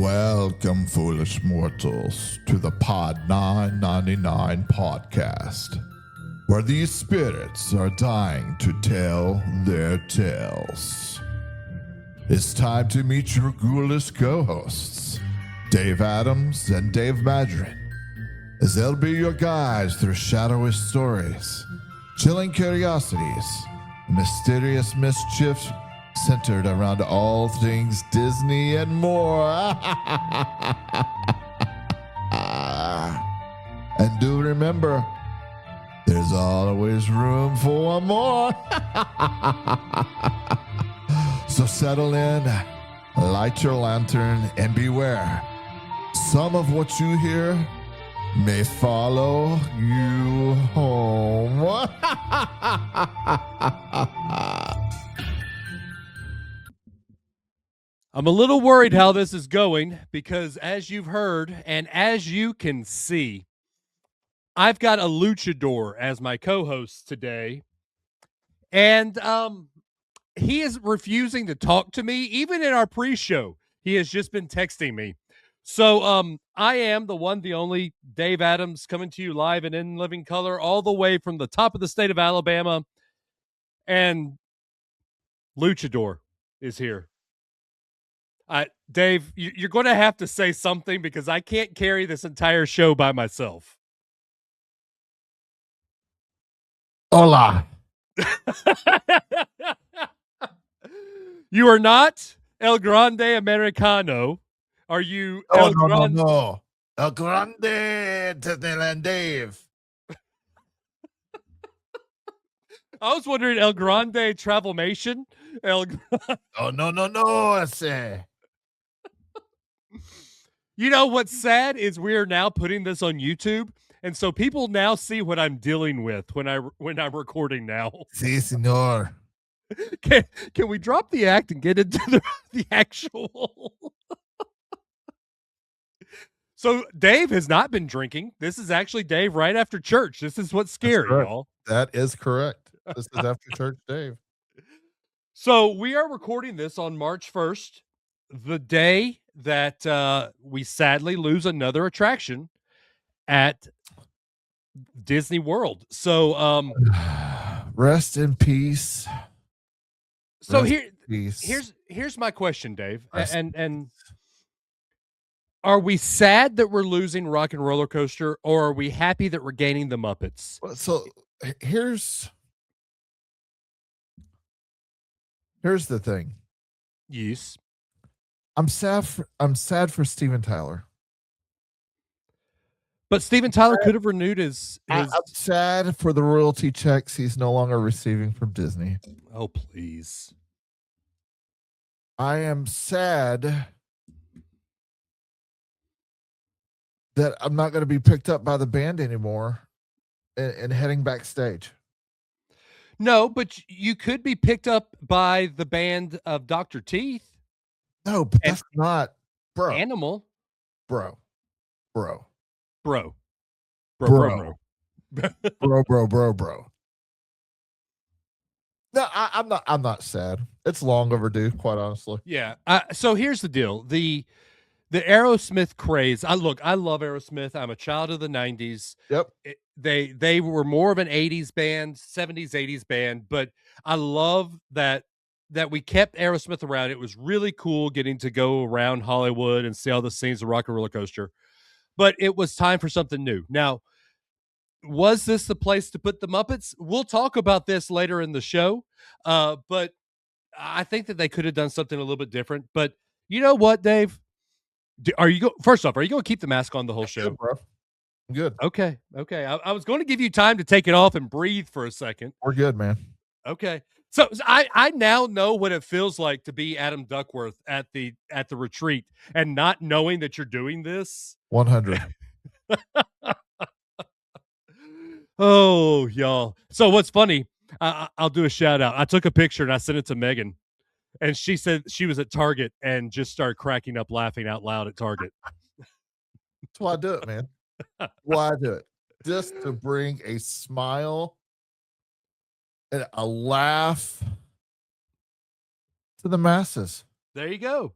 Welcome, foolish mortals, to the Pod 999 podcast, where these spirits are dying to tell their tales. It's time to meet your ghoulish co-hosts, Dave Adams and Dave Madrin, as they'll be your guides through shadowy stories, chilling curiosities, and mysterious mischief centered around all things Disney and more. And do remember, there's always room for more. So settle in, light your lantern, and beware. Some of what you hear may follow you home. I'm a little worried how this is going because, as you've heard and as you can see, I've got a luchador as my co-host today, and he is refusing to talk to me. Even in our pre-show, he has just been texting me. So I am the one, the only Dave Adams, coming to you live and in living color, all the way from the top of the state of Alabama, and luchador is here. Dave, you're going to have to say something because I can't carry this entire show by myself. Hola. You are not El Grande Americano. Are you El Grande? No. El Grande Dave. I was wondering El Grande Travelmation. Oh, no, I say. You know what's sad is we are now putting this on YouTube, and so people now see what I'm dealing with when I'm recording now. Si, senor. Can we drop the act and get into the actual? So Dave has not been drinking. This is actually Dave right after church. This is what's scary, y'all. That is correct. This is after church, Dave. So we are recording this on March 1st, the day that we sadly lose another attraction at Disney World. So rest in peace. So here's my question, Dave. And are we sad that we're losing Rock and Roller Coaster, or are we happy that we're gaining the Muppets? So here's the thing. Yes. I'm sad for Steven Tyler. But Steven Tyler could have renewed his... I'm sad for the royalty checks he's no longer receiving from Disney. Oh, please. I am sad that I'm not going to be picked up by the band anymore and heading backstage. No, but you could be picked up by the band of Dr. Teeth. No, but that's not, bro. Animal. Bro. Bro. No, I'm not sad. It's long overdue, quite honestly. Yeah. So here's the deal. The Aerosmith craze. I love Aerosmith. I'm a child of the 90s. Yep. They were more of an 80s band, 70s, 80s band, but I love that we kept Aerosmith around. It was really cool getting to go around Hollywood and see all the scenes of Rock and Roller Coaster. But it was time for something new. Now, was this the place to put the Muppets? We'll talk about this later in the show. But I think that they could have done something a little bit different. But you know what, Dave? First off, are you going to keep the mask on the whole show? Good, bro. Good. Okay. I was going to give you time to take it off and breathe for a second. We're good, man. Okay. So I now know what it feels like to be Adam Duckworth at the retreat and not knowing that you're doing this. 100. Oh, y'all. So what's funny, I'll do a shout out. I took a picture and I sent it to Megan, and she said she was at Target and just started cracking up laughing out loud at Target. That's why I do it, man. Why I do it. Just to bring a smile and a laugh to the masses. There you go.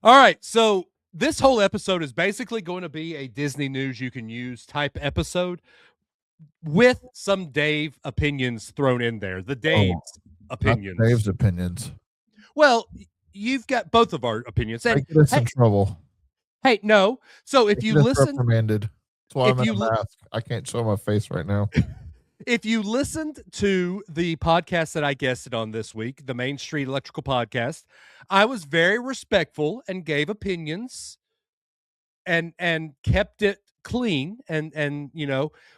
All right, so this whole episode is basically going to be a Disney news you can use type episode with some Dave opinions thrown in there. The Oh, Dave's not opinions. Dave's opinions. Well, you've got both of our opinions. Might And get us hey, in trouble. hey, no. So if Might you get us listen, reprimanded. That's why I'm if in you a mask. I can't show my face right now. if you listened to the podcast that I guested on this week, the Main Street Electrical Podcast, I was very respectful and gave opinions and kept it clean and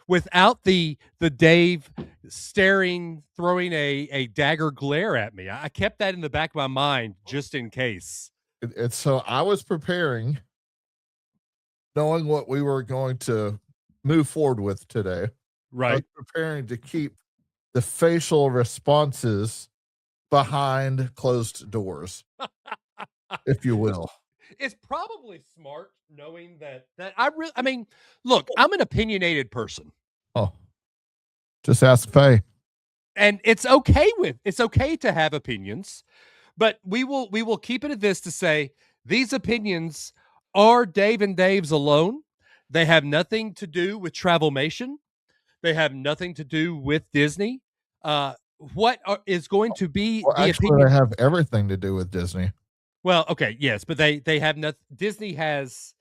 without the Dave staring, throwing a dagger glare at me. I kept that in the back of my mind just in case. And so I was preparing, knowing what we were going to move forward with today. I was Right. preparing to keep the facial responses behind closed doors, if you will. It's probably smart knowing that I mean, look, I'm an opinionated person. Oh, just ask Faye. And it's okay to have opinions, but we will keep it at this to say these opinions are Dave and Dave's alone. They have nothing to do with Travelmation. They have nothing to do with Disney. Is going to be Well, the actually, opinion? they have everything to do with Disney. Well, okay, yes, but they have nothing. Disney has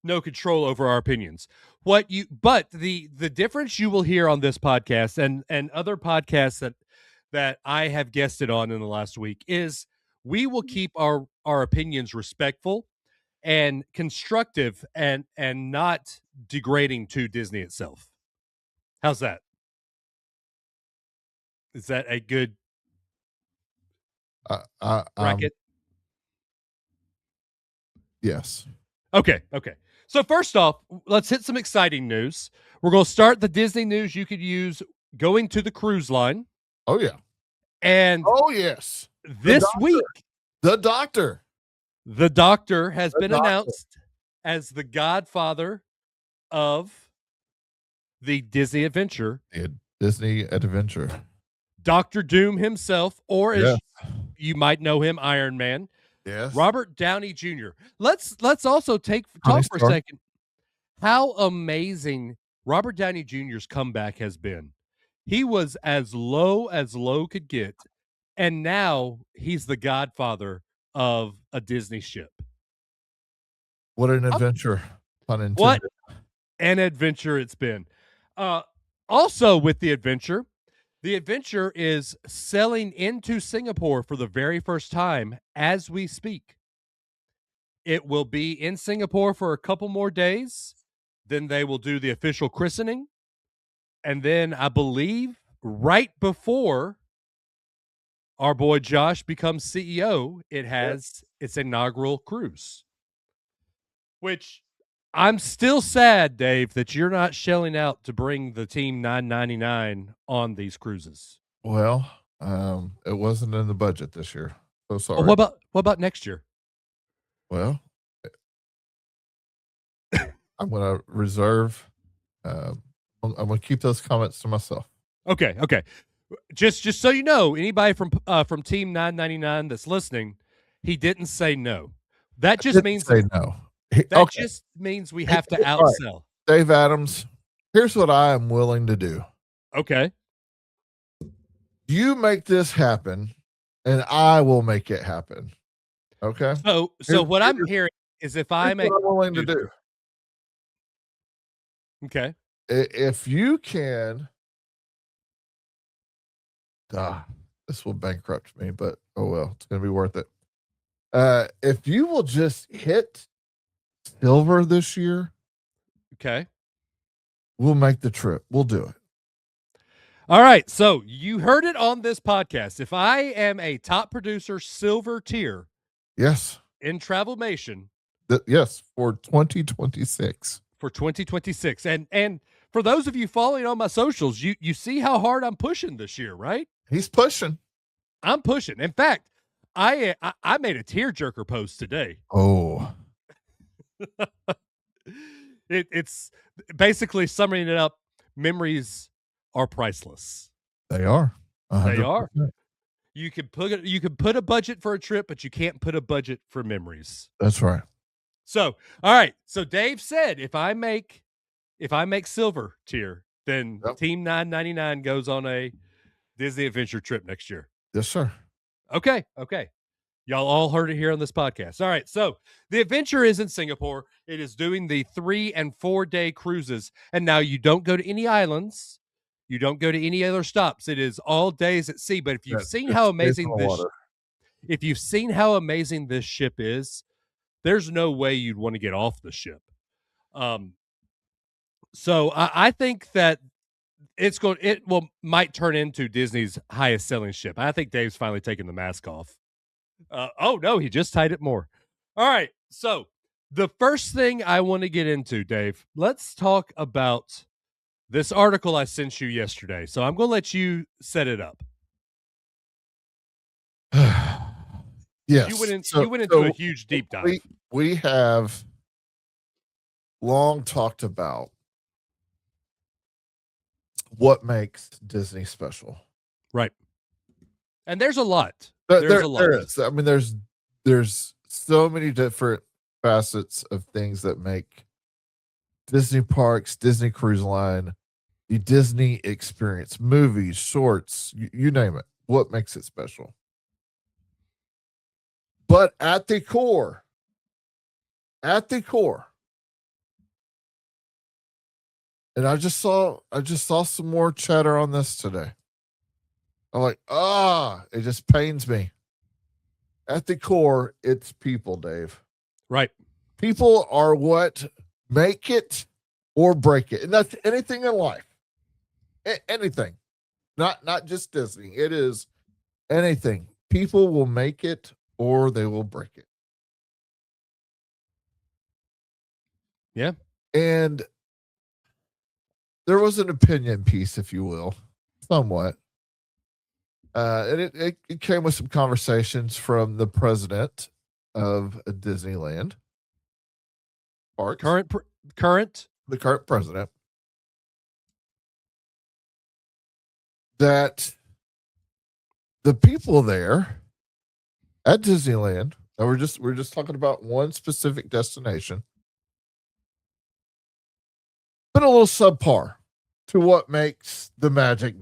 no control over our opinions. But the difference you will hear on this podcast and other podcasts that I have guested on in the last week is we will keep our opinions respectful and constructive and not degrading to Disney itself. How's that? Is that a good Uh, uh, um, bracket? yes. Okay. So first off, let's hit some exciting news. We're going to start the Disney news you could use going to the cruise line. Oh yeah. And Oh yes. this week, The Doctor. the Doctor has been Doctor. announced as the godfather of the Disney Adventure. The Disney Adventure. Dr. Doom himself, or as Yes. you might know him, Iron Man. Yes. Robert Downey Jr. Let's also talk Tony for a Stark. second how amazing Robert Downey Jr.'s comeback has been. He was as low could get, and now he's the godfather of a Disney ship. What an adventure. Pun intended. What an adventure it's been. Also with the adventure is selling into Singapore for the very first time as we speak. It will be in Singapore for a couple more days. Then they will do the official christening. And then I believe right before our boy Josh becomes CEO, it has its inaugural cruise. Which I'm still sad, Dave, that you're not shelling out to bring the team $9.99 on these cruises. Well, it wasn't in the budget this year. So sorry. Oh, what about next year? Well, I'm going to reserve. I'm going to keep those comments to myself. Okay. Just so you know, anybody from Team 999 that's listening, he didn't say no. That just means say no. Just means we have to outsell. Dave Adams, here's what I am willing to do. Okay. You make this happen, and I will make it happen. Okay. So what I'm hearing is if I make what I'm willing to do. Okay. If you can, this will bankrupt me, but oh well, it's going to be worth it. If you will just hit silver this year, okay, we'll make the trip. We'll do it. All right. So you heard it on this podcast. If I am a top producer, silver tier, yes, in Travelmation, yes, for 2026. For 2026, and for those of you following on my socials, you see how hard I'm pushing this year, right? He's pushing. I'm pushing. In fact, I made a tearjerker post today. Oh. It's basically summing it up. Memories are priceless. They are. 100%. They are. You can put a budget for a trip, but you can't put a budget for memories. That's right. So, all right. So Dave said if I make silver tier, then Yep. Team 999 goes on a Disney Adventure trip next year. Yes, sir. Okay. Y'all all heard it here on this podcast. All right. So the adventure is in Singapore. It is doing the 3 and 4 day cruises. And now you don't go to any islands. You don't go to any other stops. It is all days at sea. But if you've seen how amazing if you've seen how amazing this ship is, there's no way you'd want to get off the ship. So I think that might turn into Disney's highest selling ship. I think Dave's finally taking the mask off. Oh no, he just tied it more. All right. So the first thing I want to get into, Dave, let's talk about this article I sent you yesterday. So I'm going to let you set it up. Yes. You went into a huge deep dive. We have long talked about what makes Disney special. Right. And there's a lot. There is. I mean, there's so many different facets of things that make Disney parks, Disney Cruise Line, the Disney experience, movies, shorts, you name it. What makes it special? But at the core, and I just saw some more chatter on this today. I'm like, it just pains me. At the core, it's people, Dave. Right. People are what make it or break it. And that's anything in life. Anything. Not just Disney. It is anything. People will make it or they will break it. Yeah. And there was an opinion piece, if you will, somewhat. And it came with some conversations from the president of Disneyland Parks. The current president. That the people there at Disneyland, and we're just talking about one specific destination, been a little subpar to what makes the magic.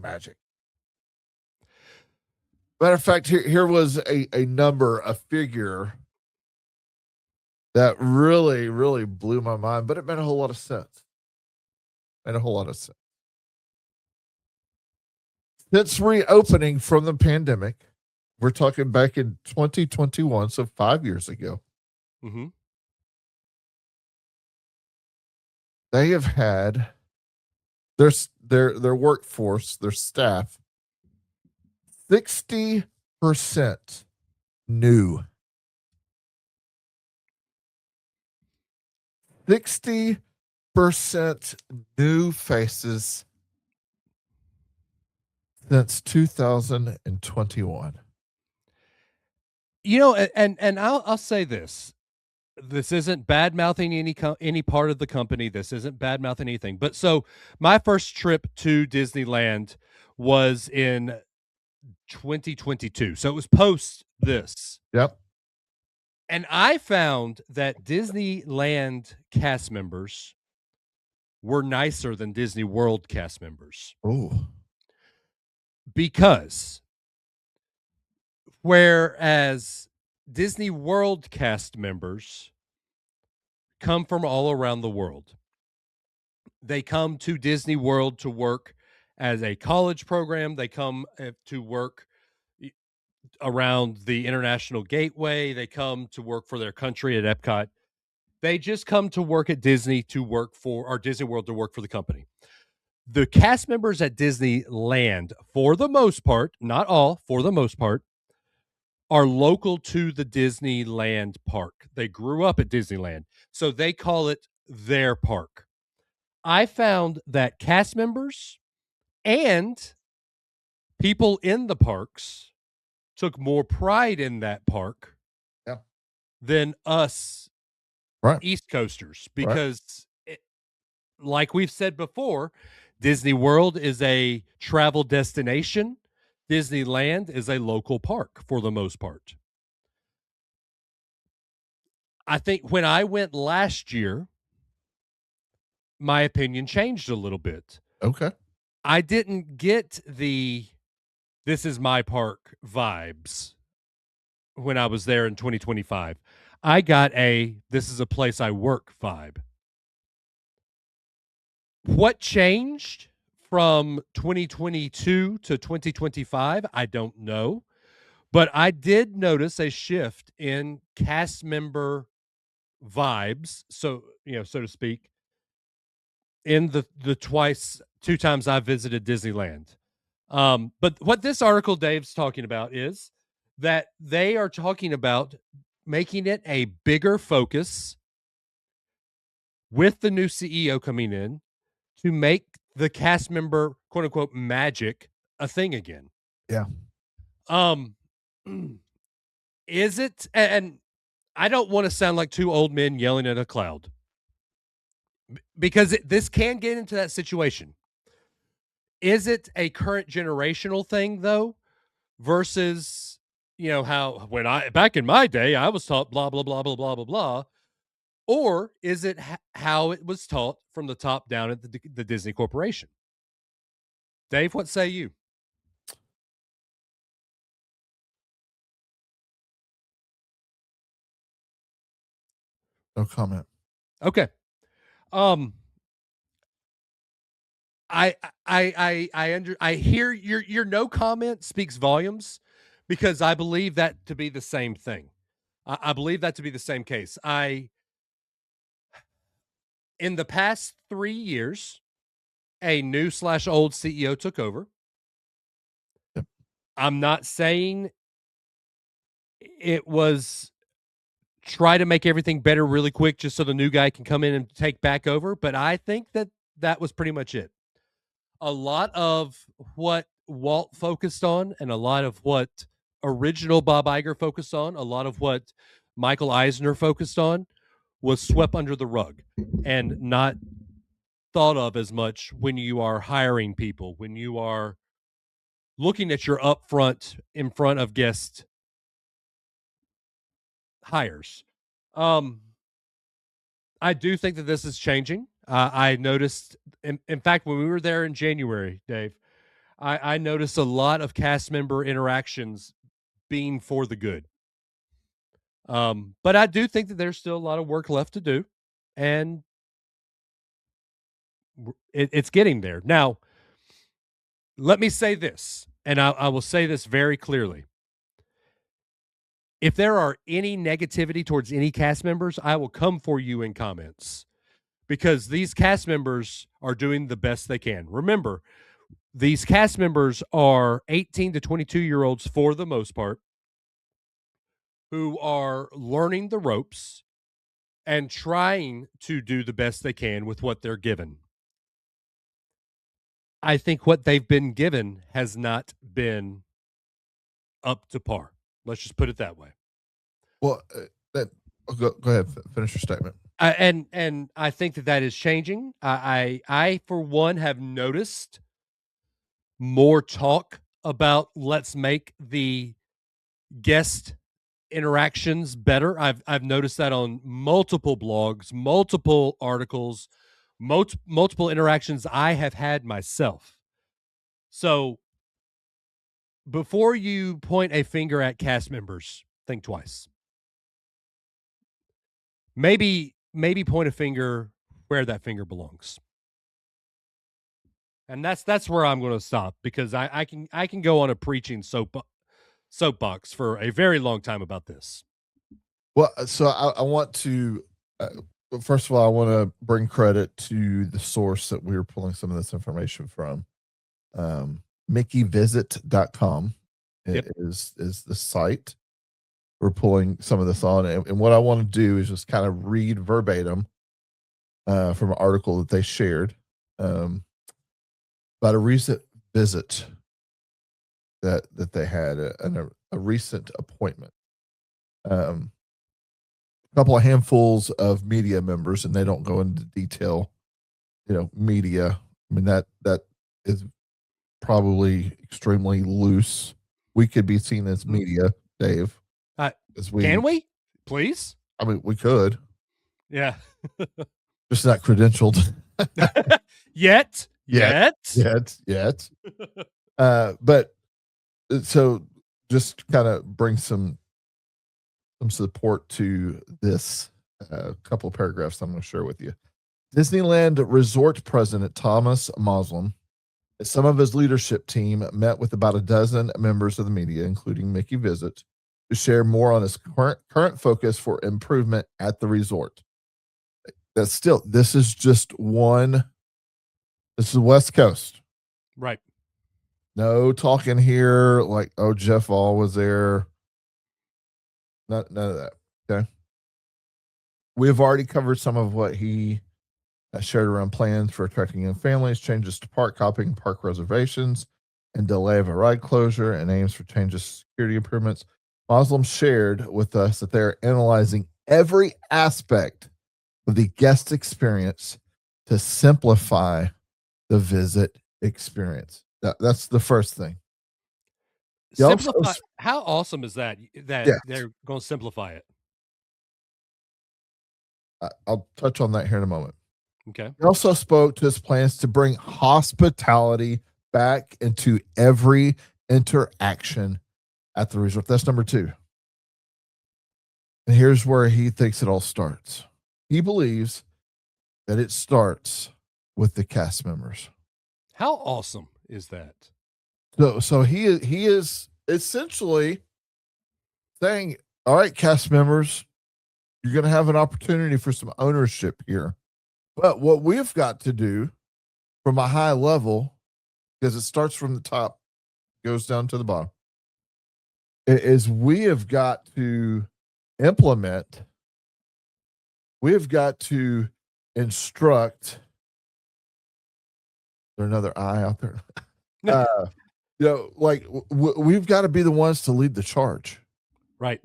Matter of fact, here was a number, a figure that really, really blew my mind, but it made a whole lot of sense. Since reopening from the pandemic, we're talking back in 2021, so 5 years ago. Mm-hmm. They have had their workforce, their staff, 60% new. 60% new faces since 2021. You know, and I'll say this. This isn't bad mouthing any part of the company. This isn't bad mouthing anything. But so my first trip to Disneyland was in 2022. So it was post this. Yep. And I found that Disneyland cast members were nicer than Disney World cast members. Oh. Because whereas Disney World cast members come from all around the world. They come to Disney World to work as a college program. They come to work around the International Gateway. They come to work for their country at Epcot. They just come to work at Disney to work for, or Disney World to work for the company. The cast members at Disneyland, for the most part, not all, for the most part, are local to the Disneyland park. They grew up at Disneyland, so they call it their park. I found that cast members and people in the parks took more pride in that park than us East Coasters, because like we've said before, Disney World is a travel destination. Disneyland is a local park for the most part. I think when I went last year, my opinion changed a little bit. Okay. I didn't get the "this is my park" vibes when I was there in 2025. I got a "this is a place I work" vibe. What changed from 2022 to 2025? I don't know. But I did notice a shift in cast member vibes, so, so to speak, in the two times I visited Disneyland. But what this article Dave's talking about is that they are talking about making it a bigger focus with the new CEO coming in to make the cast member quote unquote magic a thing again. Yeah. Um is it, and I don't want to sound like two old men yelling at a cloud because this can get into that situation. Is it a current generational thing though, versus how when I back in my day I was taught blah blah blah blah blah blah blah, or is it how it was taught from the top down at the Disney Corporation? Dave, what say you? No comment. Okay. Um, I hear your no comment speaks volumes because I believe that to be the same thing. I believe that to be the same case. In the past 3 years, a new slash old CEO took over. Yep. I'm not saying it was try to make everything better really quick just so the new guy can come in and take back over, but I think that was pretty much it. A lot of what Walt focused on and a lot of what original Bob Iger focused on, a lot of what Michael Eisner focused on was swept under the rug and not thought of as much when you are hiring people, when you are looking at your upfront in front of guest hires. I do think that this is changing. I noticed, in fact, when we were there in January, Dave, I noticed a lot of cast member interactions being for the good. But I do think that there's still a lot of work left to do, and it's getting there. Now, let me say this, and I will say this very clearly. If there are any negativity towards any cast members, I will come for you in comments because these cast members are doing the best they can. Remember, these cast members are 18 to 22-year-olds for the most part who are learning the ropes and trying to do the best they can with what they're given. I think what they've been given has not been up to par. Let's just put it that way. Well, go ahead. Finish your statement. And I think that is changing. I for one have noticed more talk about let's make the guest interactions better. I've noticed that on multiple blogs, multiple articles, multiple interactions I have had myself. So before you point a finger at cast members, think twice. Maybe point a finger where that finger belongs. And that's where I'm going to stop because I can go on a preaching soapbox for a very long time about this. Well, so I want to first of all, I want to bring credit to the source that we were pulling some of this information from. MickeyVisit.com is the site we're pulling some of this on. And what I want to do is just kind of read verbatim from an article that they shared about a recent visit that they had, a recent appointment. A couple of handfuls of media members, and they don't go into detail, media. I mean, that is probably extremely loose. We could be seen as media, Dave. Can we? Please? I mean, we could. Yeah. Just not credentialed. Yet. But so just kind of bring some support to this couple of paragraphs I'm going to share with you. Disneyland Resort President Thomas Moslem and some of his leadership team met with about a dozen members of the media, including Mickey Visit, to share more on his current focus for improvement at the resort. That's still, this is just one, this is West Coast. Right. No talking here like, oh, Jeff All was there. None of that. Okay. We have already covered some of what he shared around plans for attracting young families, changes to park hopping, park reservations, and delay of a ride closure, and aims for changes to security improvements. Moslem shared with us that they're analyzing every aspect of the guest experience to simplify the visit experience. That's the first thing. Simplify. How awesome is that? They're going to simplify it. I'll touch on that here in a moment. Okay. He also spoke to his plans to bring hospitality back into every interaction at the resort. That's number 2. And here's where he thinks it all starts. He believes that it starts with the cast members. How awesome is that? So he is essentially saying, all right, cast members, you're going to have an opportunity for some ownership here. But what we've got to do from a high level, because it starts from the top, goes down to the bottom, is we have got to implement, we have got to instruct. There's another eye out there. Like we've got to be the ones to lead the charge. Right.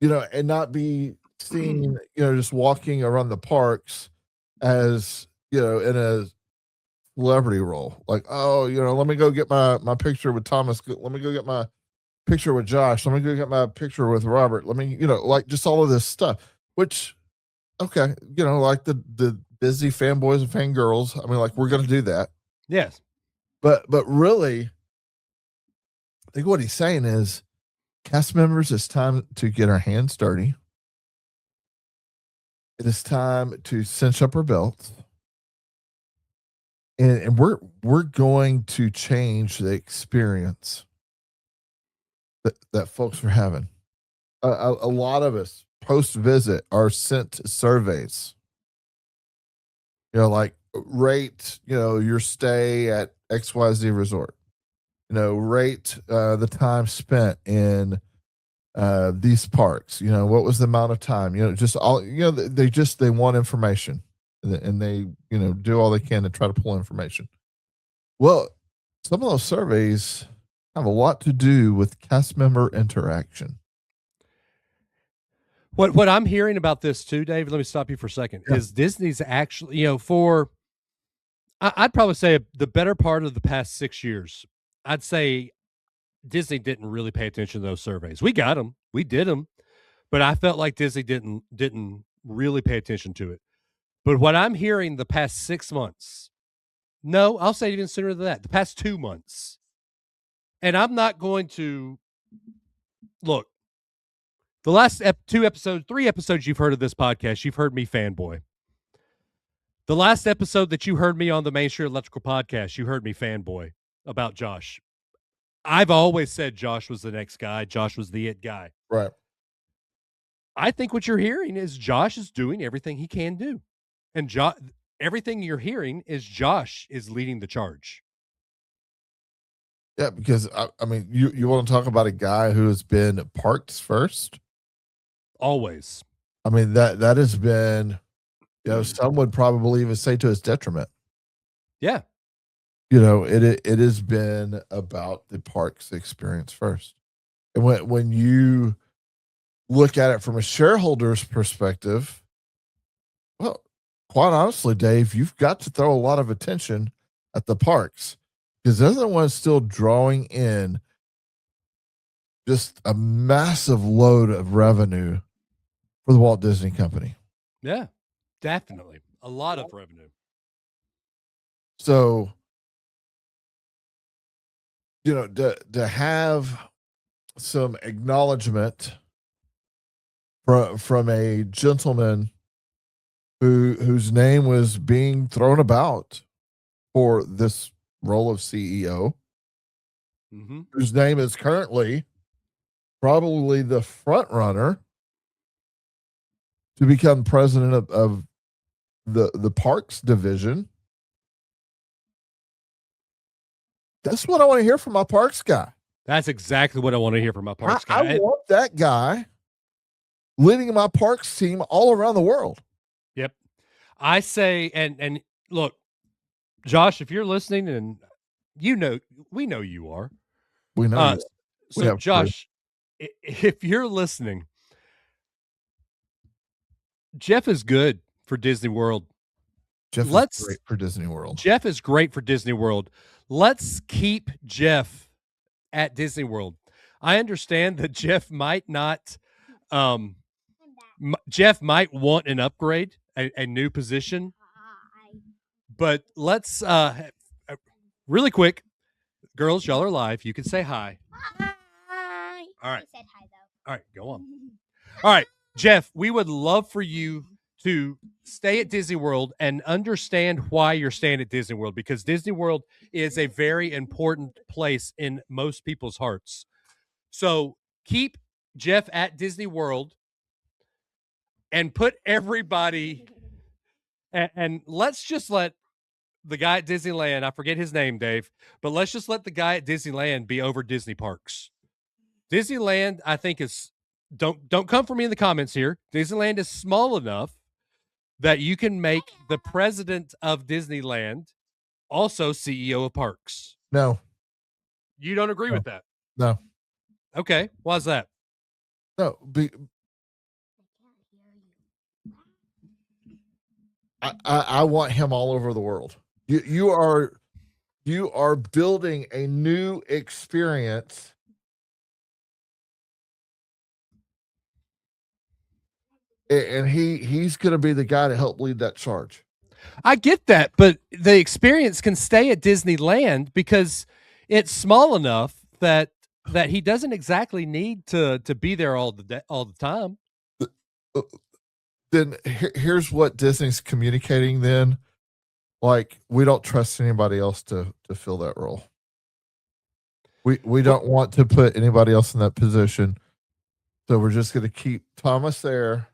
And not be seen, just walking around the parks as, in a celebrity role. Like, oh, let me go get my picture with Thomas. Let me go get my picture with Josh. Let me go get my picture with Robert. Let me, like just all of this stuff, which, okay, like the busy fanboys and fangirls. I mean, like we're going to do that. Yes. But really, I think what he's saying is, cast members, it's time to get our hands dirty. It is time to cinch up our belts. And we're going to change the experience that folks are having. A lot of us post-visit are sent surveys. Like rate, your stay at XYZ resort. Rate the time spent in these parks. What was the amount of time? Just all. They want information, and they do all they can to try to pull information. Well, some of those surveys have a lot to do with cast member interaction. What I'm hearing about this too, David, let me stop you for a second, is Disney's actually, I'd probably say the better part of the past 6 years, I'd say Disney didn't really pay attention to those surveys. We got them, we did them, but I felt like Disney didn't really pay attention to it. But what I'm hearing the past 6 months, no, I'll say even sooner than that, the past 2 months, and I'm not going to look. The last 3 episodes you've heard of this podcast, you've heard me fanboy. The last episode that you heard me on the Main Street Electrical podcast, you heard me fanboy about Josh. I've always said Josh was the next guy. Josh was the it guy. Right. I think what you're hearing is Josh is doing everything he can do. And everything you're hearing is Josh is leading the charge. Yeah, because, I mean, you want to talk about a guy who has been parks first? Always. I mean, that has been, some would probably even say to his detriment. Yeah. It has been about the parks experience first. And when you look at it from a shareholder's perspective, well, quite honestly, Dave, you've got to throw a lot of attention at the parks. because the other one's still drawing in just a massive load of revenue for the Walt Disney Company. Yeah, definitely. A lot of revenue. So, to have some acknowledgement from a gentleman whose name was being thrown about for this role of CEO, whose name is currently probably the front runner to become president of the parks division. That's what I want to hear from my parks guy. That's exactly what I want to hear from my parks guy. I want that guy leading my parks team all around the world. Yep. I say, and look, Josh, if you're listening, and we know you are. We know you. So Josh, if you're listening, Jeff is good for Disney World. Jeff is great for Disney World. Jeff is great for Disney World. Let's keep Jeff at Disney World. I understand that Jeff might not, Jeff might want an upgrade, a new position, but let's, really quick, girls, y'all are live. You can say hi. Hi. All right. I said hi, though. All right, go on. All right, Jeff, we would love for you to stay at Disney World and understand why you're staying at Disney World, because Disney World is a very important place in most people's hearts. So keep Jeff at Disney World and put everybody, and let's just let the guy at Disneyland, I forget his name, Dave, but let's just let the guy at Disneyland be over Disney parks. Disneyland, I think, is, don't come for me in the comments here. Disneyland is small enough that you can make the president of Disneyland also CEO of parks. No. You don't agree with that? No. Okay. Why's that? No. I want him all over the world. You are building a new experience. And he's going to be the guy to help lead that charge. I get that, but the experience can stay at Disneyland because it's small enough that he doesn't exactly need to be there all the time. Then here's what Disney's communicating then. Like, we don't trust anybody else to fill that role. We don't want to put anybody else in that position. So we're just going to keep Thomas there,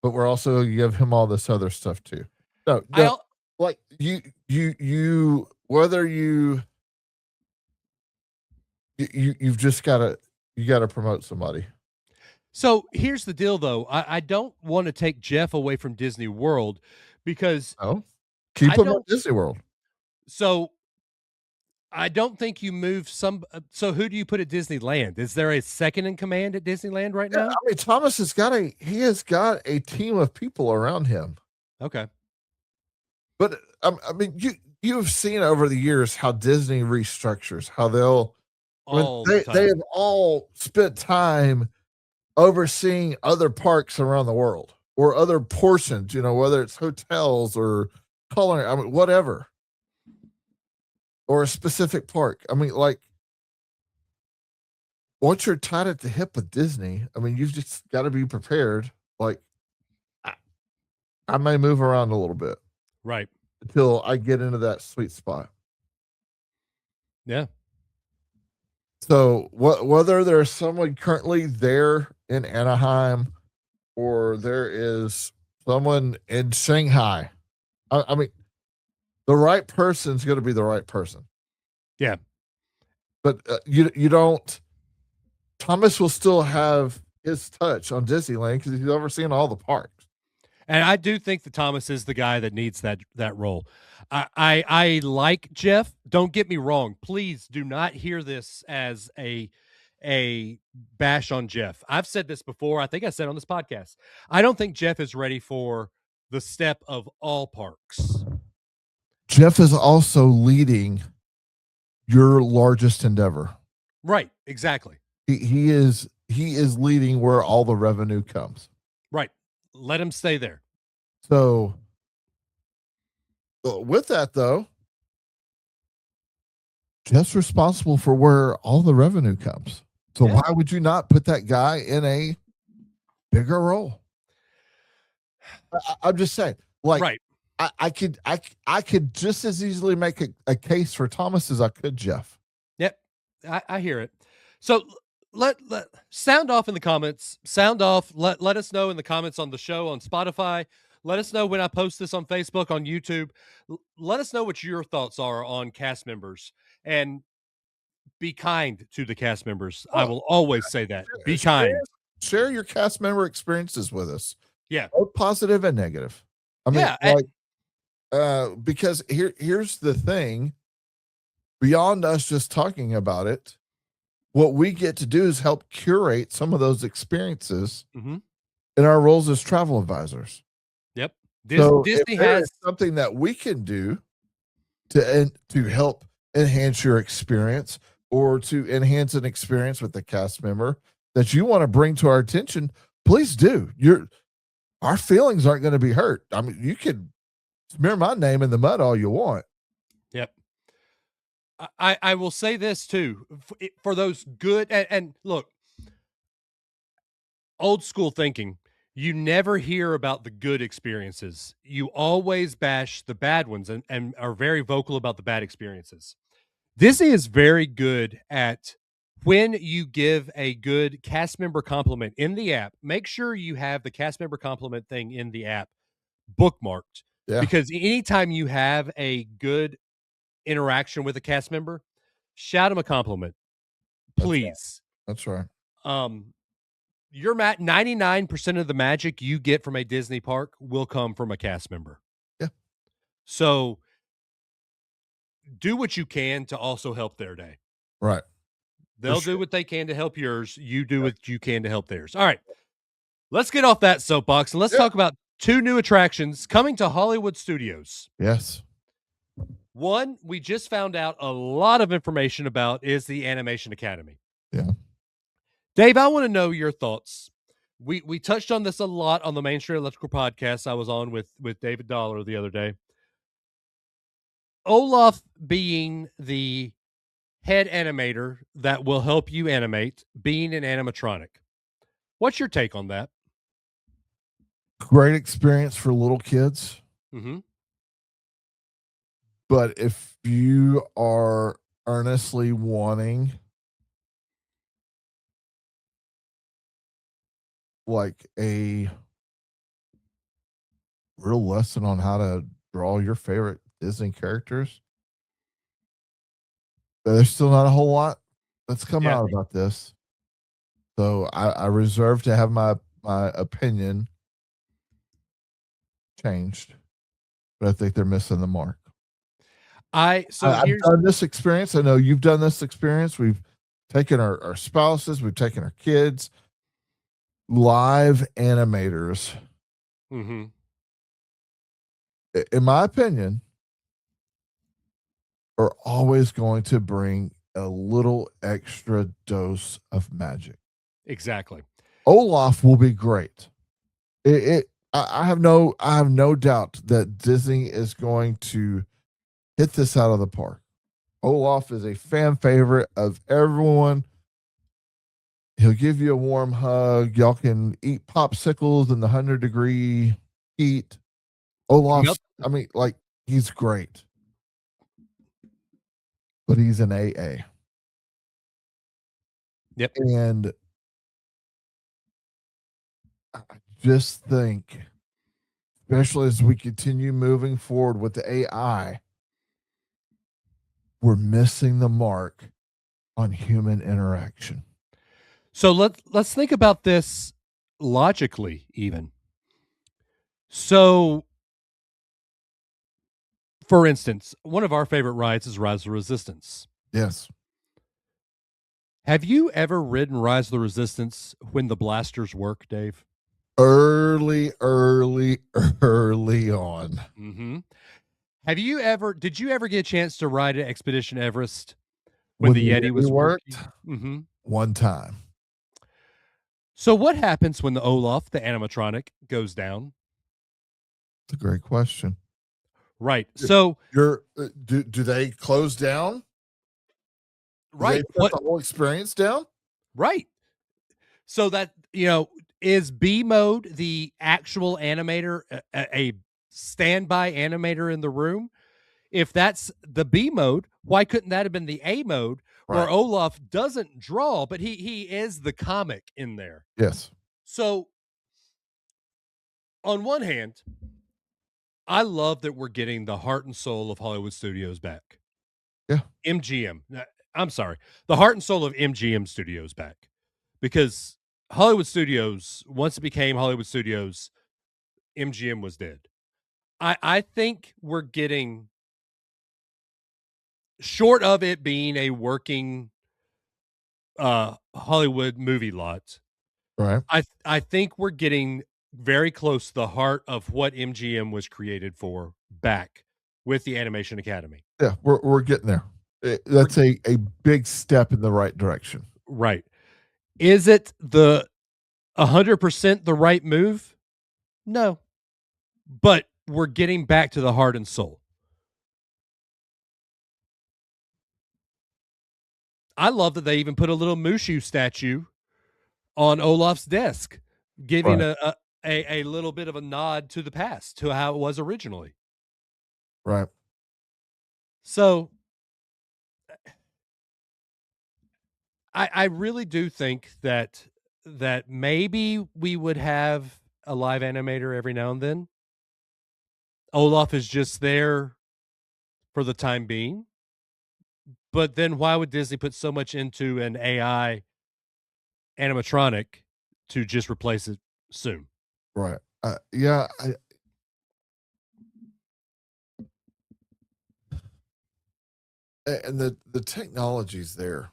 but we're also going to give him all this other stuff too. No, like you whether you've just got to promote somebody. So here's the deal, though. I don't want to take Jeff away from Disney World because keep him at Disney World. So I don't think you move some. So who do you put at Disneyland? Is there a second in command at Disneyland right now? I mean, Thomas has got a team of people around him. Okay. But I mean, you've seen over the years how Disney restructures, how they have all spent time overseeing other parks around the world or other portions, whether it's hotels or coloring, I mean, whatever, or a specific park. I mean, like, once you're tied at the hip with Disney, I mean, you've just got to be prepared. Like, I may move around a little bit. Right. Until I get into that sweet spot. Yeah. So whether there's someone currently there in Anaheim or there is someone in Shanghai, I mean, the right person's going to be the right person. Yeah. But you don't, Thomas will still have his touch on Disneyland because he's overseeing all the parks. And I do think that Thomas is the guy that needs that role. I like Jeff. Don't get me wrong. Please do not hear this as a bash on Jeff. I've said this before. I think I said on this podcast. I don't think Jeff is ready for the step of all parks. Jeff is also leading your largest endeavor. Right. Exactly. He is leading where all the revenue comes. Right. Let him stay there. So with that though, Jeff's responsible for where all the revenue comes. So Yeah. why would you not put that guy in a bigger role? I'm just saying, like, Right. I could just as easily make a case for Thomas as I could Jeff. Yep. I hear it. So let sound off in the comments. Sound off. Let us know in the comments on the show on Spotify. Let us know when I post this on Facebook, on YouTube. Let us know what your thoughts are on cast members, and be kind to the cast members. I will always say that. Be kind. Share your cast member experiences with us. Yeah. Both positive and negative. I mean, Yeah. because here's the thing. Beyond us just talking about it, what we get to do is help curate some of those experiences Mhm. in our roles as travel advisors. Yep. So Disney if there has is something that we can do to help enhance your experience or to enhance an experience with the cast member that you want to bring to our attention, please do. Our feelings aren't going to be hurt. I mean, you can smear my name in the mud all you want. Yep. I will say this too, for those good and look, old school thinking. You never hear about the good experiences. You always bash the bad ones and are very vocal about the bad experiences. Disney is very good at when you give a good cast member compliment in the app, make sure you have the cast member compliment thing in the app bookmarked. Yeah. Because anytime you have a good interaction with a cast member, shout them a compliment, please. That's right. Your 99% of the magic you get from a Disney park will come from a cast member. Yeah. So do what you can to also help their day. Right. They'll do what they can to help yours. You do what you can to help theirs. All right. Let's get off that soapbox and let's talk about 2 new attractions coming to Hollywood Studios. Yes. One, we just found out a lot of information about is the Animation Academy. Yeah. Dave, I want to know your thoughts. We touched on this a lot on the Main Street Electrical podcast I was on with David Dollar the other day. Olaf being the head animator that will help you animate, being an animatronic. What's your take on that? Great experience for little kids. Mm-hmm. But if you are earnestly wanting like a real lesson on how to draw your favorite Disney characters, there's still not a whole lot that's come out about this. So I reserve to have my opinion changed, but I think they're missing the mark. I've done this experience. I know you've done this experience. We've taken our spouses, we've taken our kids. Live animators, mm-hmm. in my opinion, are always going to bring a little extra dose of magic. Exactly. Olaf will be great. I have no doubt that Disney is going to hit this out of the park. Olaf is a fan favorite of everyone. He'll give you a warm hug. Y'all can eat popsicles in the 100-degree heat. Olaf, I mean, like, he's great. But he's an AA. Yep. And I just think, especially as we continue moving forward with the AI, we're missing the mark on human interaction. So let's think about this logically even. So, for instance, one of our favorite rides is Rise of the Resistance. Yes. Have you ever ridden Rise of the Resistance when the blasters work, Dave? Early on. Mm-hmm. Did you ever get a chance to ride at Expedition Everest when When the the Yeti Yeti was worked, working. Mhm. one time. So what happens when the Olaf, the animatronic, goes down? It's a great question. Right. So Do they close down? Do they right. shut the whole experience down? Right. So that, is B mode the actual animator, a standby animator in the room? If that's the B mode, why couldn't that have been the A mode Right. where Olaf doesn't draw, but he is the comic in there? Yes. So on one hand, I love that we're getting the heart and soul of Hollywood Studios back. Yeah. MGM. I'm sorry. The heart and soul of MGM Studios back. Because Hollywood Studios, once it became Hollywood Studios, MGM was dead. I think we're getting, short of it being a working Hollywood movie lot, Right. I think we're getting very close to the heart of what MGM was created for back with the Animation Academy. Yeah, we're getting there. We're That's a big step in the right direction. right. Is it the 100% the right move? No. But we're getting back to the heart and soul. I love that they even put a little Mushu statue on Olaf's desk, giving Right. a little bit of a nod to the past, to how it was originally. Right. So I really do think that maybe we would have a live animator every now and then. Olaf is just there for the time being. But then why would Disney put so much into an AI animatronic to just replace it soon? Right. Yeah. And the technology's there.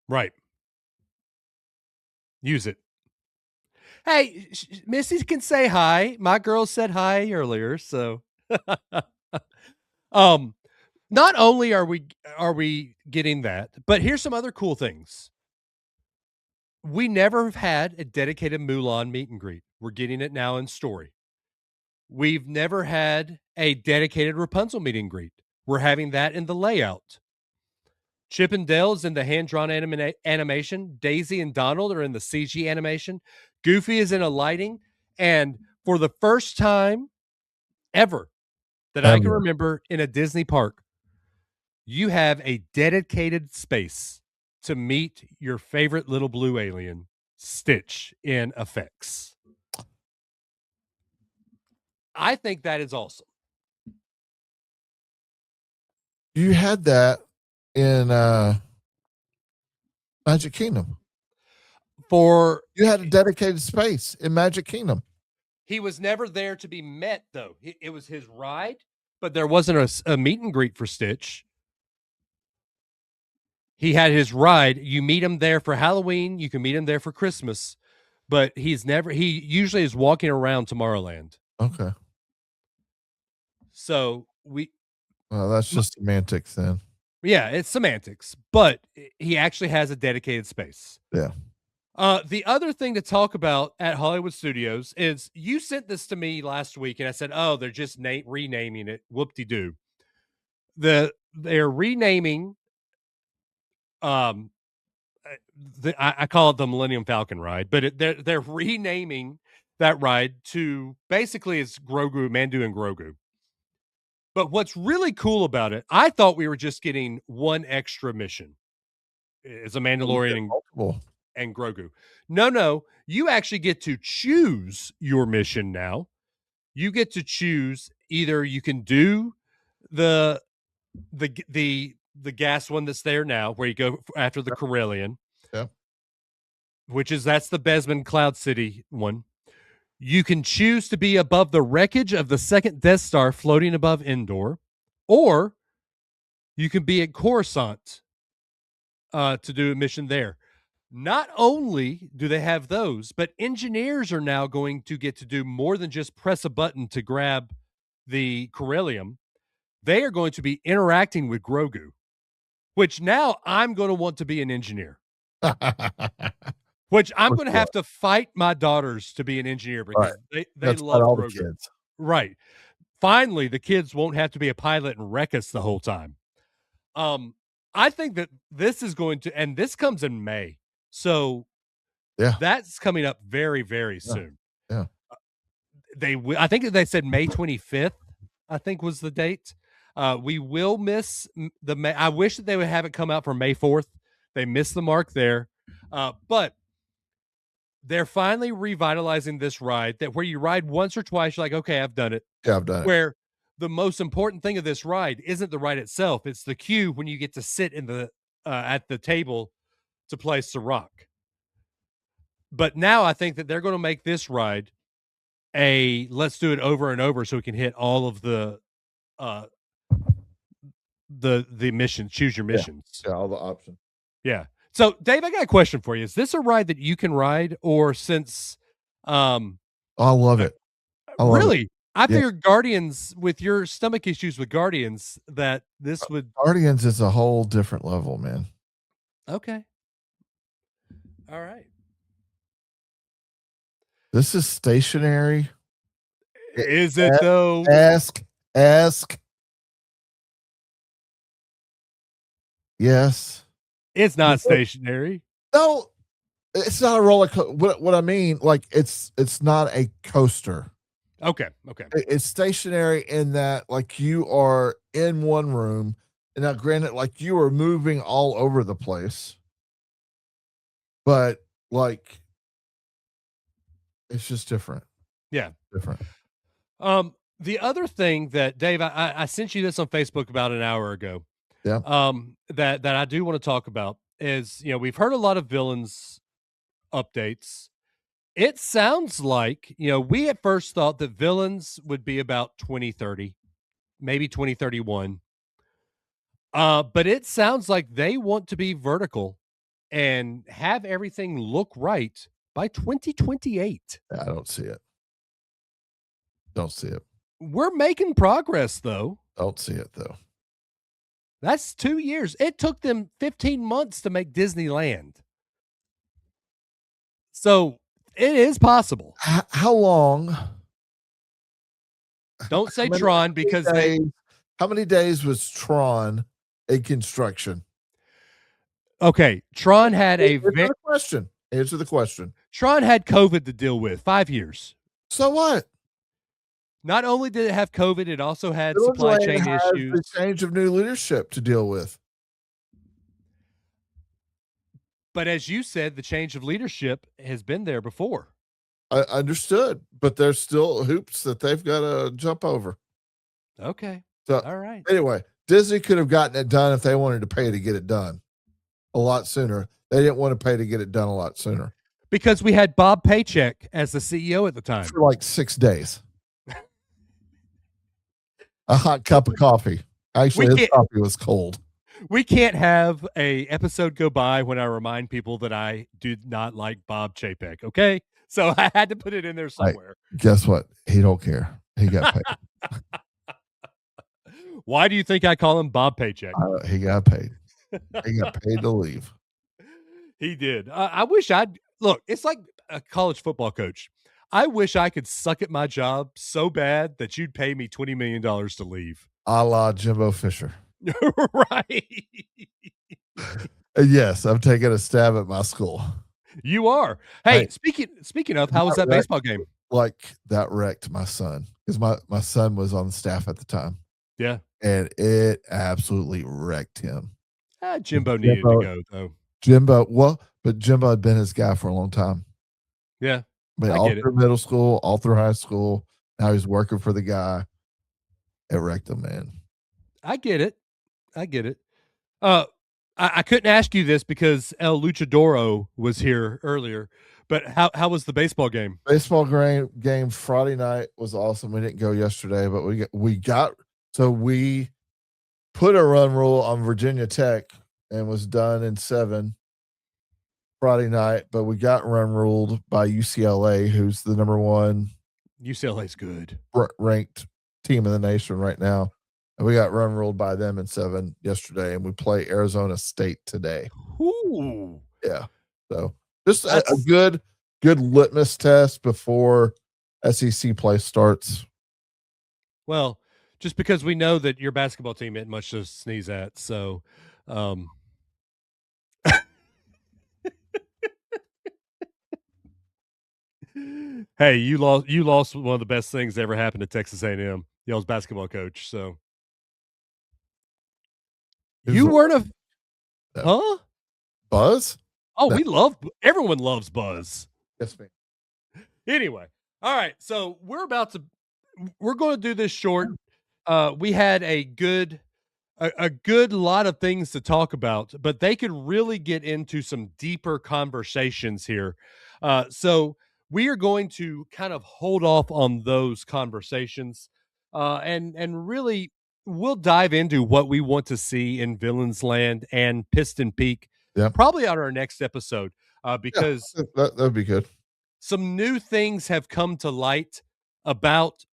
Right. Use it. Hey, Missy can say hi. My girl said hi earlier, so um not only are we getting that, but here's some other cool things. We never have had a dedicated Mulan meet and greet. We're getting it now in story. We've never had a dedicated Rapunzel meet and greet. We're having that in the layout. Chip and Dale is in the hand-drawn animation. Daisy and Donald are in the CG animation. Goofy is in a lighting. And for the first time ever that I can Ever. remember in a Disney park, you have a dedicated space to meet your favorite little blue alien, Stitch, in effects. I think that is awesome. You had that in Magic Kingdom. For You had a dedicated space in Magic Kingdom. He was never there to be met, though. It was his ride, but there wasn't a meet and greet for Stitch. He had his ride. You meet him there for Halloween. You can meet him there for Christmas, but he usually is walking around Tomorrowland. Okay. So Well, that's just semantics then. yeah, it's semantics, but he actually has a dedicated space. Yeah. The other thing to talk about at Hollywood Studios is you sent this to me last week, and I said, "Oh, they're just renaming it. Whoop-de-doo." They're renaming. Um, I call it the Millennium Falcon ride, but they're renaming that ride to basically it's Grogu, Mandu, and Grogu. But what's really cool about it, I thought we were just getting one extra mission as a Mandalorian Multiple. and Grogu. No, you actually get to choose your mission now. You get to choose either you can do the gas one that's there now, where you go after the Corellian, Yeah. that's the Besman Cloud City one. You can choose to be above the wreckage of the second Death Star floating above Endor, or you can be at Coruscant to do a mission there. Not only do they have those, but engineers are now going to get to do more than just press a button to grab the Corellium. They are going to be interacting with Grogu, which now I'm going to want to be an engineer, For which I'm going to sure. have to fight my daughters to be an engineer Right. because they That's about love all the programming. kids. Right. Finally, the kids won't have to be a pilot and wreck us the whole time. Um, I think that this is going to, and this comes in May. So Yeah. that's coming up very, very Yeah. soon. Yeah. I think they said May 25th, I think was the date. We will miss the May. I wish that they would have it come out for May 4th. They missed the mark there. But they're finally revitalizing this ride that where you ride once or twice, you're like, okay, I've done it. Yeah, I've done it. Where the most important thing of this ride isn't the ride itself, it's the queue when you get to sit in the at the table to play Ciroc. But now I think that they're going to make this ride let's do it over and over so we can hit all of uh the missions, choose your missions. Yeah, all the options. Yeah. So Dave, I got a question for you. Is this a ride that you can ride, or since I love it. I love it. really? I Yeah. figured Guardians, with your stomach issues with Guardians, that this would Guardians is a whole different level, man. okay. All right. This is stationary. Is it though? Ask. Yes. It's not stationary. No, it's not a roller coaster. What I mean, like it's not a coaster. Okay. It's stationary in that, like, you are in one room, and now, granted, like, you are moving all over the place, but like, it's just different. Yeah. Different. The other thing that Dave, I sent you this on Facebook about an hour ago. Yeah. That I do want to talk about is, we've heard a lot of villains updates. It sounds like, we at first thought that villains would be about 2030, maybe 2031. But it sounds like they want to be vertical and have everything look right by 2028. I don't see it. Don't see it. We're making progress, though. Don't see it, though. That's 2 years. It took them 15 months to make Disneyland. So it is possible. How long? Don't say How many Tron because how many days was Tron in construction? okay, Tron had Answer the question. Answer the question. Tron had COVID to deal with, 5 years. So what? Not only did it have COVID, it also had Village supply Lane chain has issues. the change of new leadership to deal with. But as you said, the change of leadership has been there before. I understood, but there's still hoops that they've got to jump over. Okay. So All right. anyway, Disney could have gotten it done if they wanted to pay to get it done a lot sooner. They didn't want to pay to get it done a lot sooner. Because we had Bob Paycheck as the CEO at the time. For like 6 days. A hot cup of coffee. Actually, his coffee was cold. We can't have a episode go by when I remind people that I do not like Bob Chapek, okay? So I had to put it in there somewhere. Guess what? He don't care. He got paid. Why do you think I call him Bob Paycheck? He got paid. He got paid to leave. He did. I wish look, it's like a college football coach. I wish I could suck at my job so bad that you'd pay me $20 million to leave. A la Jimbo Fisher. Right. Yes, I'm taking a stab at my school. You are. Hey, speaking of, how was that baseball game? Like, that wrecked my son, because my son was on the staff at the time. Yeah. And it absolutely wrecked him. Jimbo needed to go, though. But Jimbo had been his guy for a long time. Yeah. I mean, all through middle school, all through high school. Now he's working for the guy. It wrecked him, man. I get it. I couldn't ask you this because El Luchadoro was here earlier, but how was the baseball game? Baseball game Friday night was awesome. We didn't go yesterday, but we put a run rule on Virginia Tech and was done in 7 Friday night, but we got run ruled by UCLA, who's the number 1 UCLA's good ranked team in the nation right now. and we got run ruled by them in 7 yesterday, and we play Arizona State today. Ooh, Yeah. So just a that's good litmus test before SEC play starts. well, just because we know that your basketball team isn't much to sneeze at. So, um, hey, you lost one of the best things that ever happened to Texas A&M. Y'all's basketball coach. So Who's you the weren't a no. huh? Buzz? Oh, No. everyone loves Buzz. Yes, ma'am. Anyway, all right. So we're going to do this short. We had a good lot of things to talk about, but they could really get into some deeper conversations here. So we are going to kind of hold off on those conversations, and really we'll dive into what we want to see in Villains Land and Piston Peak, Yeah. probably on our next episode, Yeah. because That'd be good. some new things have come to light about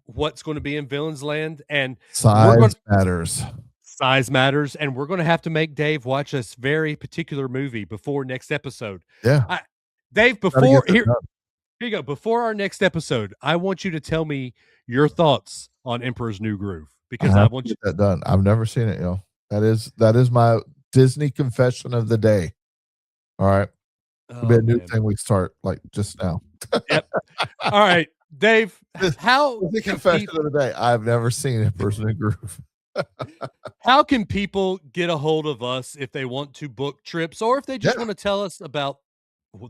what's going to be in Villains Land, and we're going Size matters. size matters, and we're going to have to make Dave watch this very particular movie before next episode. Yeah. Dave, Gotta get that here done. you go. Before our next episode, I want you to tell me your thoughts on Emperor's New Groove, I because I have to want you. get that done. I've never seen it, yo. That is my Disney confession of the day. All right. It'll be Oh a new man. thing we start like just now. Yep. All right, Dave. How The can confession people, of the day. I've never seen a person in groove. how can people get a hold of us if they want to book trips, or if they just Yeah. want to tell us about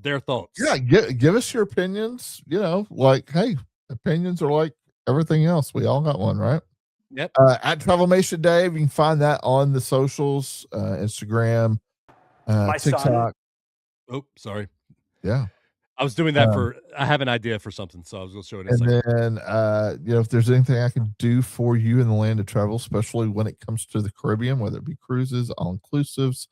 their thoughts? Yeah, give us your opinions. Like, hey, opinions are like everything else. We all got one, right? Yep. At Travelmation Dave, you can find that on the socials, Instagram, My son. TikTok. Oh, sorry. Yeah. I was doing that Um, I have an idea for something, so I was going to show it in a And second. then, if there's anything I can do for you in the land of travel, especially when it comes to the Caribbean, whether it be cruises, all inclusives,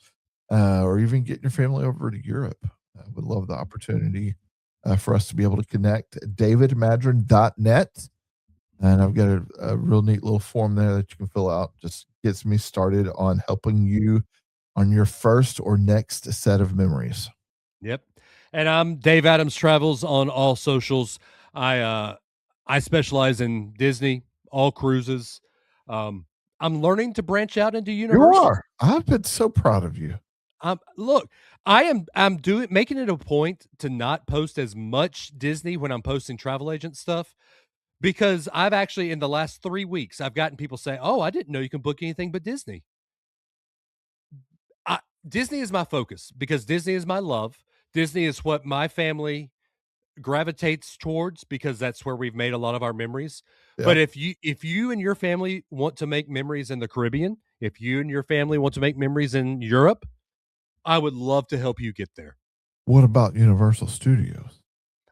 or even getting your family over to Europe, I would love the opportunity for us to be able to connect. davidmadron.net. And I've got a real neat little form there that you can fill out. Just gets me started on helping you on your first or next set of memories. Yep. And I'm Dave Adams Travels on all socials. I specialize in Disney, all cruises. I'm learning to branch out into You Universal. are. I've been so proud of you. Look, I'm making it a point to not post as much Disney when I'm posting travel agent stuff, because I've actually, in the last 3 weeks, I've gotten people say, "Oh, I didn't know you can book anything but Disney." Disney is my focus because Disney is my love. Disney is what my family gravitates towards, because that's where we've made a lot of our memories. But Yep. if you and your family want to make memories in the Caribbean, if you and your family want to make memories in Europe, I would love to help you get there. What about Universal Studios?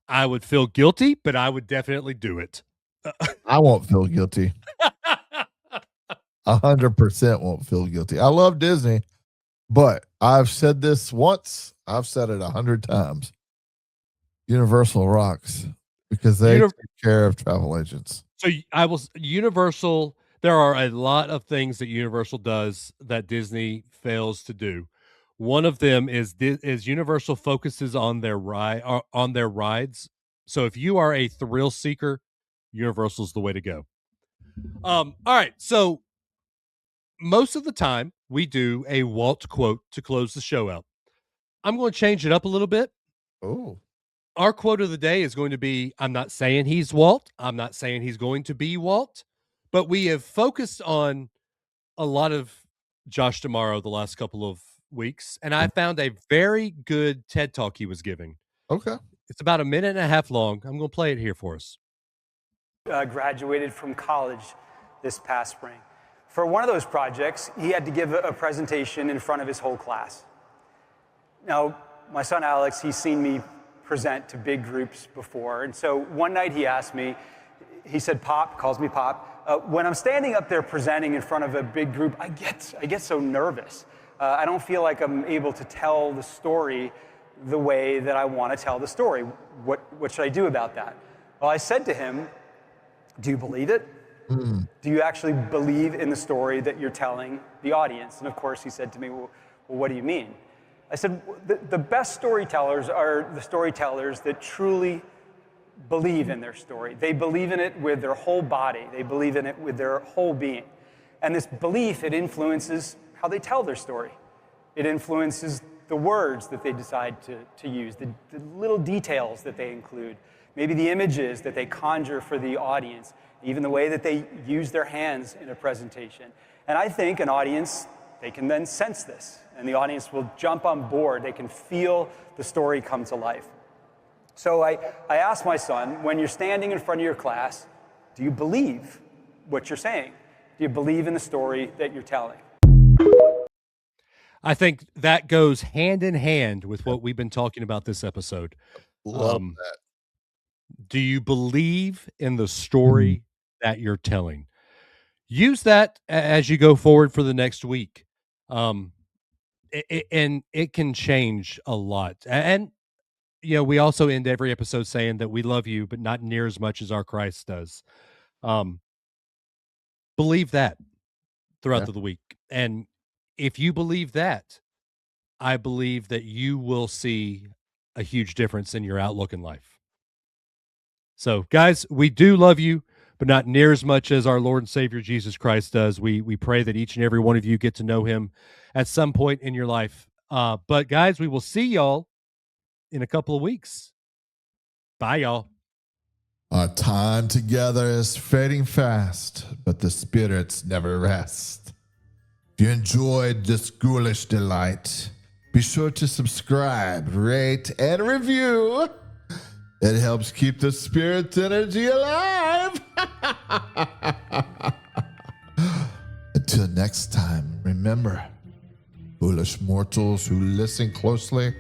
I would feel guilty, but I would definitely do it. I won't feel guilty. 100% won't feel guilty. I love Disney, but I've said this once. I've said it 100 times. Universal rocks because they take care of travel agents. So Universal. There are a lot of things that Universal does that Disney fails to do. One of them is Universal focuses on their rides. So if you are a thrill seeker, Universal's the way to go. All right. So most of the time we do a Walt quote to close the show out. I'm going to change it up a little bit. Oh, Our quote of the day is going to be, I'm not saying he's Walt. I'm not saying he's going to be Walt, but we have focused on a lot of Josh Tomorrow the last couple of weeks, and I found a very good TED Talk he was giving. okay. It's about a minute and a half long. I'm going to play it here for us. Graduated from college this past spring. For one of those projects, he had to give a presentation in front of his whole class. Now, my son Alex, he's seen me present to big groups before, and so one night he asked me, he said, "Pop," calls me Pop, when I'm standing up there presenting in front of a big group, I get so nervous. I don't feel like I'm able to tell the story the way that I want to tell the story. What should I do about that? Well, I said to him, "Do you believe it?" Do you actually believe in the story that you're telling the audience? And of course, he said to me, well, what do you mean? I said, the best storytellers are the storytellers that truly believe in their story. They believe in it with their whole body. They believe in it with their whole being. And this belief, it influences how they tell their story. It influences the words that they decide to use, the little details that they include, maybe the images that they conjure for the audience, even the way that they use their hands in a presentation. And I think an audience, they can then sense this, and the audience will jump on board. They can feel the story come to life. So I asked my son, when you're standing in front of your class, do you believe what you're saying? Do you believe in the story that you're telling? I think that goes hand in hand with what we've been talking about this episode. Love that. Do you believe in the story that you're telling? Use that as you go forward for the next week. And it can change a lot. And, we also end every episode saying that we love you, but not near as much as our Christ does. Believe that throughout the week. And if you believe that, I believe that you will see a huge difference in your outlook in life. So, guys, we do love you, but not near as much as our Lord and Savior Jesus Christ does. We pray that each and every one of you get to know him at some point in your life. But, guys, we will see y'all in a couple of weeks. Bye, y'all. Our time together is fading fast, but the spirits never rest. If you enjoyed this ghoulish delight, be sure to subscribe, rate, and review. It helps keep the spirit energy alive. Until next time, remember, foolish mortals who listen closely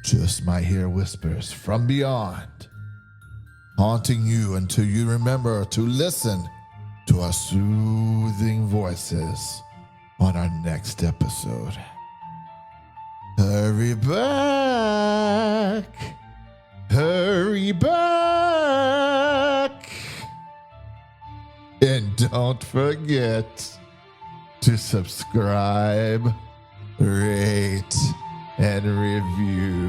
just might hear whispers from beyond, haunting you until you remember to listen to our soothing voices on our next episode. Hurry back. Hurry back. And don't forget to subscribe, rate, and review.